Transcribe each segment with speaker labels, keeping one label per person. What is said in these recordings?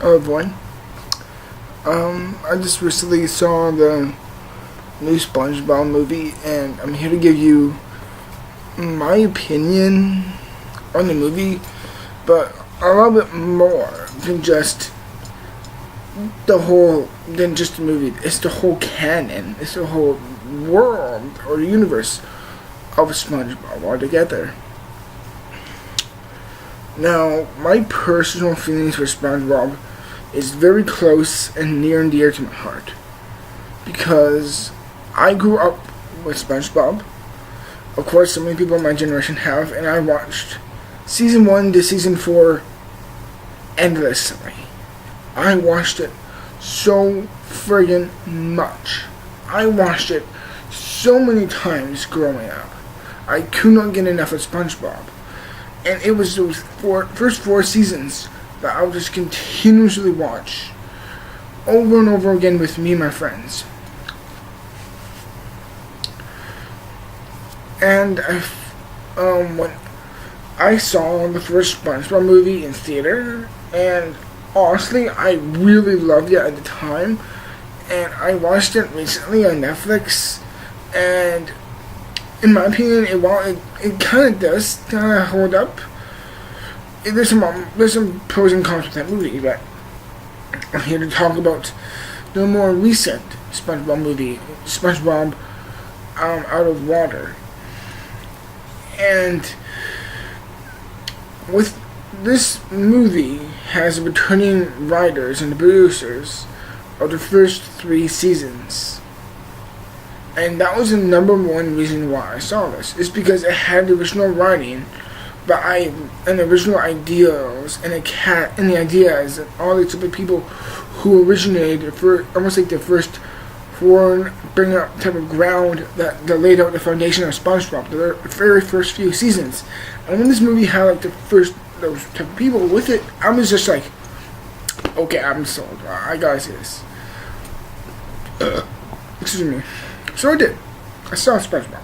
Speaker 1: Oh boy. I just recently saw the new Spongebob movie, and I'm here to give you my opinion on the movie, but a little bit more than just the movie. It's the whole canon. It's the whole world or universe of SpongeBob altogether. Now, my personal feelings for SpongeBob is very close and near and dear to my heart, because I grew up with SpongeBob. Of course, so many people in my generation have, and I watched season 1 to season 4 endlessly. I watched it so friggin' much. I watched it so many times growing up. I could not get enough of SpongeBob. And it was those first 4 seasons that I would just continuously watch over and over again with me and my friends. And when I saw the first SpongeBob movie in theater, and honestly, I really loved it at the time, and I watched it recently on Netflix, and in my opinion, it kind of does hold up. There's some pros and cons with that movie, but I'm here to talk about the more recent SpongeBob movie, SpongeBob Out of Water. And with this movie has returning writers and producers of the first 3 seasons. And that was the number one reason why I saw this. Is because it had the original writing, and the original ideals, and the ideas, and all the type of people who originated for almost like the first foreign bring up type of ground that laid out the foundation of SpongeBob, the very first few seasons. And when this movie had like those type of people with it, I was just like, okay, I'm sold. I gotta see this. Excuse me. So I did. I saw SpongeBob.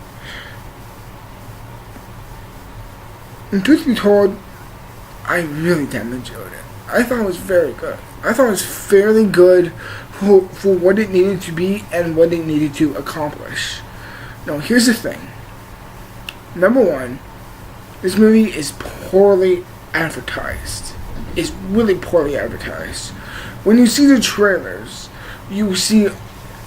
Speaker 1: And truth be told, I really damn enjoyed it. I thought it was very good. I thought it was fairly good for what it needed to be and what it needed to accomplish. Now, here's the thing. Number one, this movie is poorly advertised. It's really poorly advertised. When you see the trailers, you see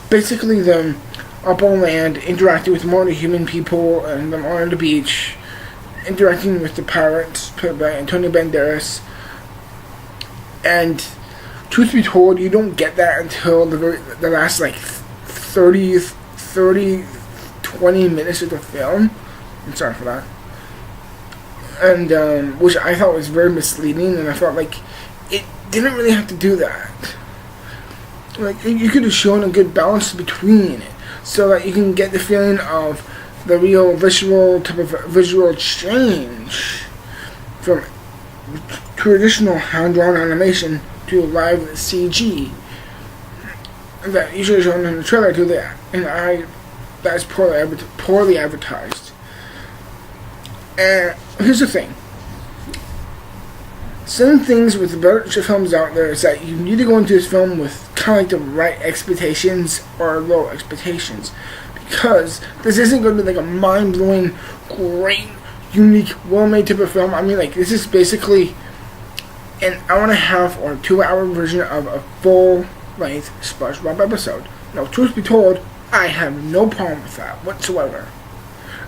Speaker 1: basically them up on land interacting with more human people, and them on the beach interacting with the pirates played by Antonio Banderas. And truth be told, you don't get that until the last like 20 minutes of the film. I'm sorry for that. And which I thought was very misleading, and I felt like it didn't really have to do that. Like, you could have shown a good balance between it, so that you can get the feeling of the real visual change from traditional hand-drawn animation to live CG that you should have shown in the trailer to that. And that's poorly advertised. And here's the thing. Some things with the better films out there is that you need to go into this film with kind of like the right expectations or low expectations, because this isn't going to be like a mind-blowing, great, unique, well-made type of film. I mean, like, this is basically an hour and a half or 2-hour version of a full-length SpongeBob episode. Now, truth be told, I have no problem with that whatsoever.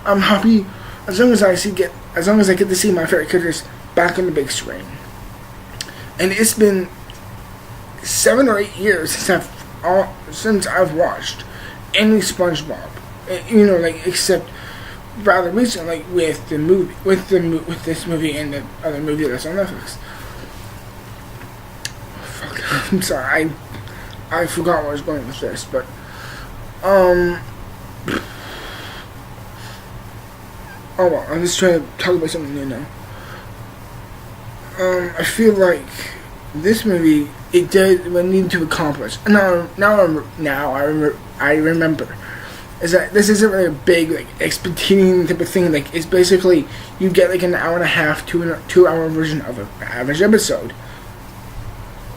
Speaker 1: I'm happy as long as I get to see my favorite characters back on the big screen. And it's been 7 or 8 years since I've watched any SpongeBob. You know, like, except rather recent, like with this movie and the other movie that's on Netflix. Fuck, I'm sorry, I forgot where I was going with this, but oh well, I'm just trying to talk about something new now. I feel like this movie, it did what it needed to accomplish. Now I remember is that this isn't really a big like expediting type of thing. Like, it's basically you get like an hour and a half to a 2-hour version of an average episode.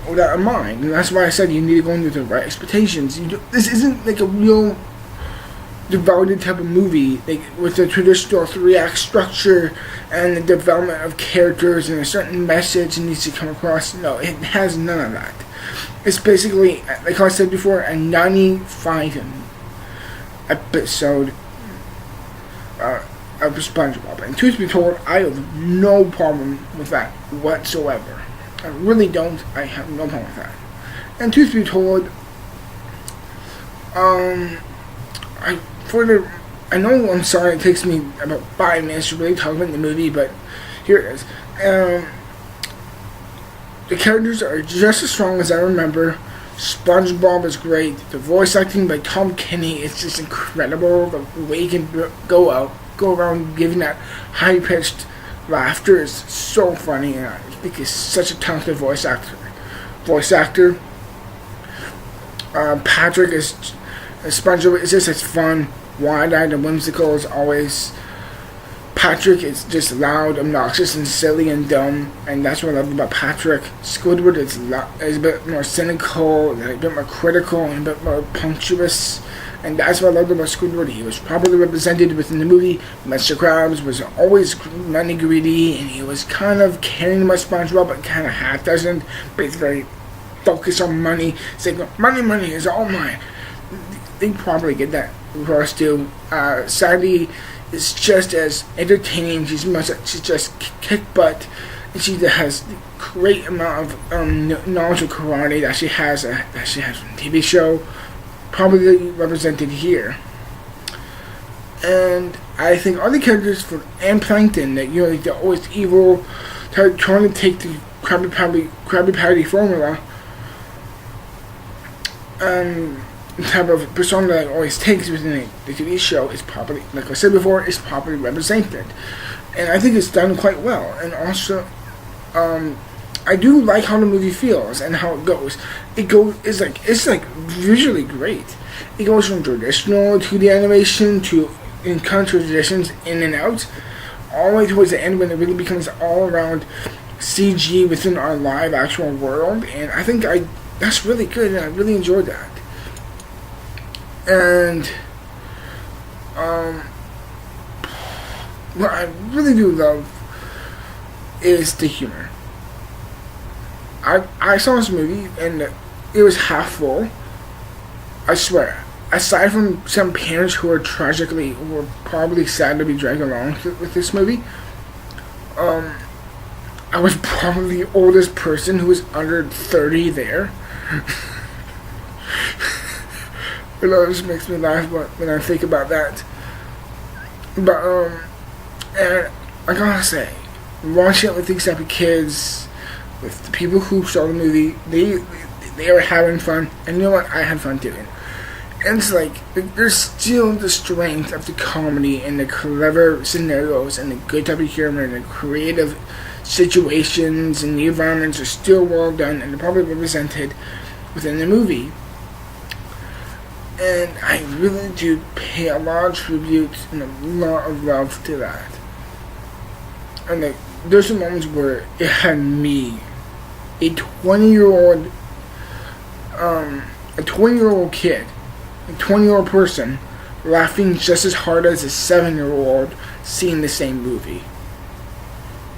Speaker 1: with that in mind, and that's why I said you need to go in with the right expectations. This isn't like a real devoted type of movie, like with the traditional 3-act structure and the development of characters and a certain message it needs to come across. No, it has none of that. It's basically, like I said before, a 95 episode of Spongebob. And truth be told, I have no problem with that whatsoever. I really don't. I have no problem with that. And truth be told, I know, I'm sorry, it takes me about 5 minutes to really talk about the movie, but here it is. The characters are just as strong as I remember. SpongeBob is great. The voice acting by Tom Kenny is just incredible. The way he can go around giving that high-pitched laughter is so funny, and I think he's such a talented voice actor. Patrick is SpongeBob is just as fun, wide-eyed, and whimsical as always. Patrick is just loud, obnoxious, and silly and dumb, and that's what I love about Patrick. Squidward is a bit more cynical, a bit more critical, and a bit more punctuous, and that's what I loved about Squidward. He was properly represented within the movie. Mr. Krabs was always money greedy, and he was kind of caring about SpongeBob, but kind of half doesn't, but he's very focused on money. It's like, money is all mine. They probably get that across too. Sadly, is just as entertaining. She's just kick butt, and she has the great amount of knowledge of karate that she has from the TV show, probably represented here. And I think all the characters and Plankton, that like they're always evil, trying to take the Krabby Patty formula, type of persona that always takes within the TV show is properly, like I said before, is properly represented, and I think it's done quite well. And also, I do like how the movie feels and how it goes. It's like visually great. It goes from traditional 2D animation to encounter traditions in and out, all the way towards the end when it really becomes all around CG within our live actual world. And I think that's really good, and I really enjoyed that. And what I really do love is the humor. I saw this movie and it was half full. I swear. Aside from some parents who were probably sad to be dragged along with this movie, I was probably the oldest person who was under 30 there. It always makes me laugh when I think about that. But, and I gotta say, watching it with these type of kids, with the people who saw the movie, they were having fun, and you know what? I had fun too. And it's like, there's still the strength of the comedy and the clever scenarios and the good type of humor and the creative situations and the environments are still well done and they're probably represented within the movie. And I really do pay a lot of tribute and a lot of love to that. And there's some moments where it had me, a 20-year-old kid, a 20-year-old person, laughing just as hard as a 7-year-old seeing the same movie.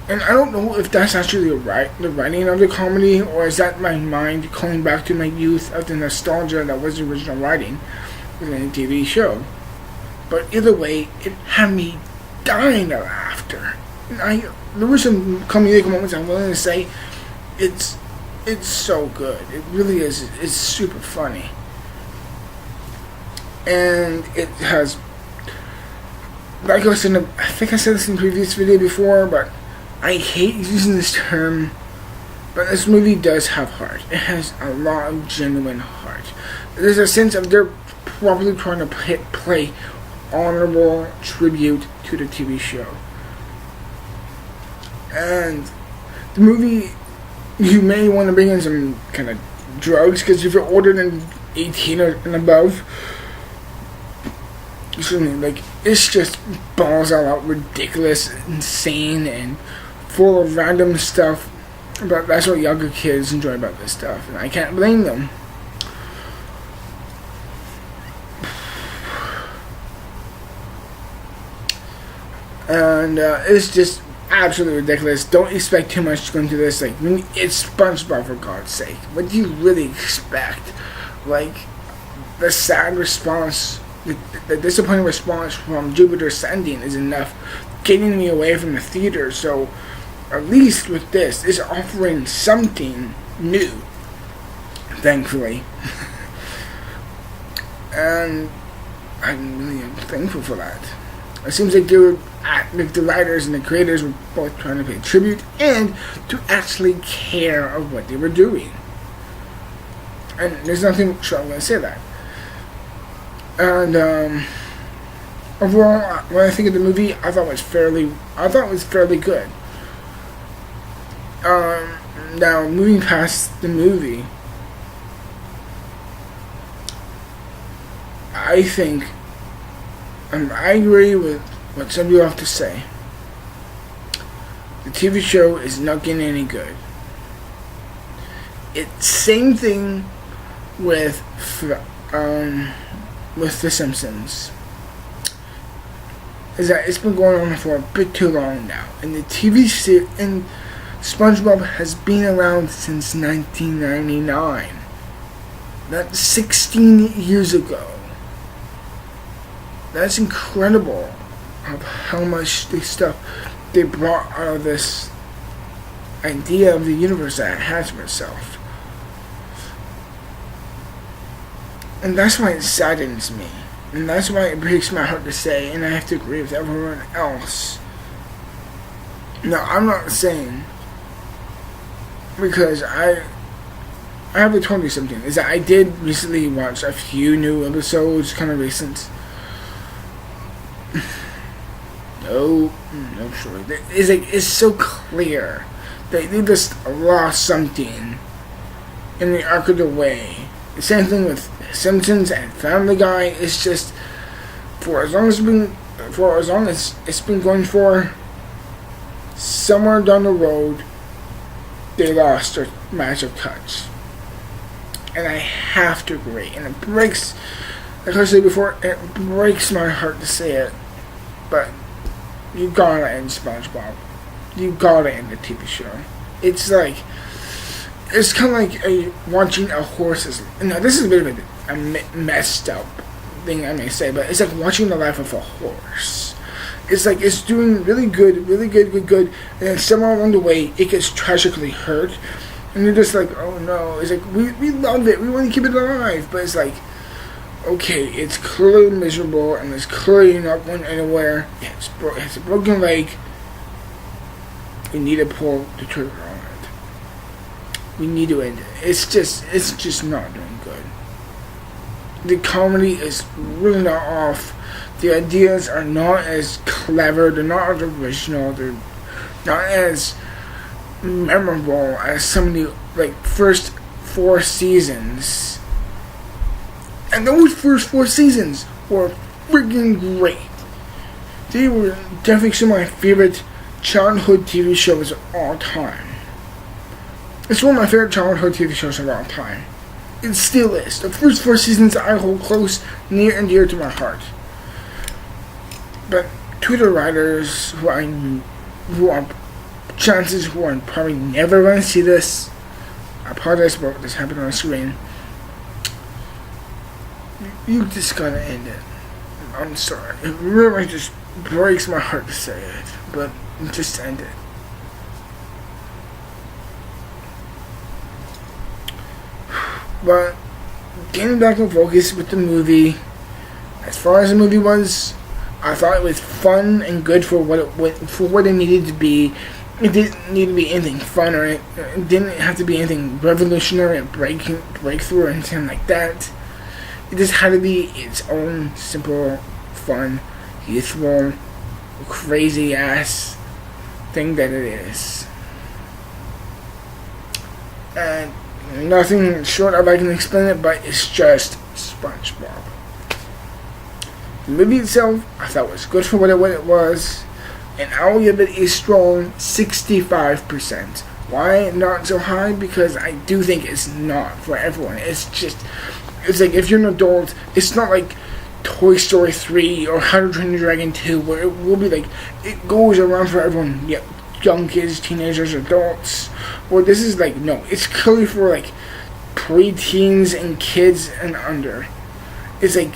Speaker 1: And I don't know if that's actually the writing of the comedy, or is that my mind calling back to my youth of the nostalgia that was the original writing within the TV show. But either way, it had me dying of laughter. And there were some comedic moments I'm willing to say, it's so good. It really is. It's super funny. And it has, like I said, I think I said this in the previous video before, but I hate using this term, but this movie does have heart. It has a lot of genuine heart. There's a sense of they're probably trying to play honorable tribute to the TV show. And the movie, you may want to bring in some kind of drugs, because if you're older than 18 or and above, like, it's just balls all out ridiculous, insane, and full of random stuff. But that's what younger kids enjoy about this stuff, and I can't blame them. And it's just absolutely ridiculous. Don't expect too much to go into this. Like, it's SpongeBob, for God's sake. What do you really expect? Like, the sad response, the disappointing response from Jupiter Sending is enough getting me away from the theater. So, at least with this, it's offering something new, thankfully. And I'm really thankful for that. It seems like the writers and the creators were both trying to pay tribute and to actually care of what they were doing. And there's nothing wrong with say that. And overall, when I think of the movie, I thought it was fairly good. Now, moving past the movie, I think, I agree with what some of you have to say. The TV show is not getting any good. It's same thing with The Simpsons. Is that it's been going on for a bit too long now, and the TV series and SpongeBob has been around since 1999. That's 16 years ago. That's incredible of how much stuff they brought out of this idea of the universe that it has for itself. And that's why it saddens me. And that's why it breaks my heart to say, and I have to agree with everyone else. Now, I'm not saying, because I haven't told you something, is that I did recently watch a few new episodes, kind of recent. No, sure. It's so clear that they just lost something in the arc of the way. The same thing with Simpsons and Family Guy. It's just for as long as it's been going for, somewhere down the road, they lost their magic touch. And I have to agree. And it breaks, like I said before, it breaks my heart to say it, but you gotta end SpongeBob. You gotta end the TV show. It's like, it's kind of like watching a horse's. Now, this is a bit of a messed up thing I may say, but it's like watching the life of a horse. It's like it's doing really good, and then somewhere along the way, it gets tragically hurt, and you're just like, oh no. It's like, we love it, we want to keep it alive, but it's like, okay, it's clearly miserable, and it's clearly not going anywhere. It has a broken leg. We need to pull the trigger on it. We need to end it. It's just not doing good. The comedy is really not off. The ideas are not as clever. They're not as original. They're not as memorable as some of the first 4 seasons. And those first 4 seasons were freaking great. They were definitely some of my favorite childhood TV shows of all time. It's one of my favorite childhood TV shows of all time. It still is. The first 4 seasons I hold close, near and dear to my heart. But to the writers who are probably never going to see this, I apologize about what just happened on the screen. You just gotta end it. I'm sorry. It really just breaks my heart to say it, but just end it. But getting back in focus with the movie, as far as the movie was, I thought it was fun and good for what it needed to be. It didn't need to be anything fun, or it didn't have to be anything revolutionary or breakthrough or anything like that. It just had to be its own simple, fun, youthful, crazy ass thing that it is. And nothing short of I can explain it, but it's just SpongeBob. The movie itself, I thought was good for what it was, and I will give it a strong 65%. Why not so high? Because I do think it's not for everyone. It's like if you're an adult, it's not like Toy Story 3 or How to Train Your Dragon 2, where it will be like, it goes around for everyone. Yeah, young kids, teenagers, adults. Where this is like, no, it's clearly for like pre-teens and kids and under. It's like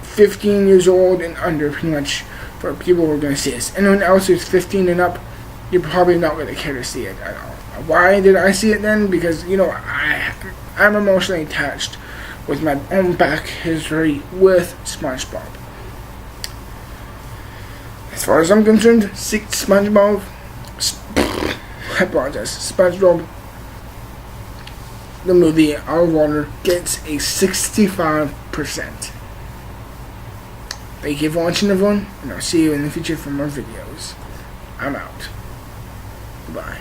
Speaker 1: 15 years old and under, pretty much, for people who are going to see this. Anyone else who's 15 and up, you're probably not going to care to see it at all. Why did I see it then? Because, I'm emotionally attached with my own back history with SpongeBob. As far as I'm concerned, SpongeBob, I apologize, SpongeBob, the movie Out of Water, gets a 65%. Thank you for watching, everyone, and I'll see you in the future for more videos. I'm out. Goodbye.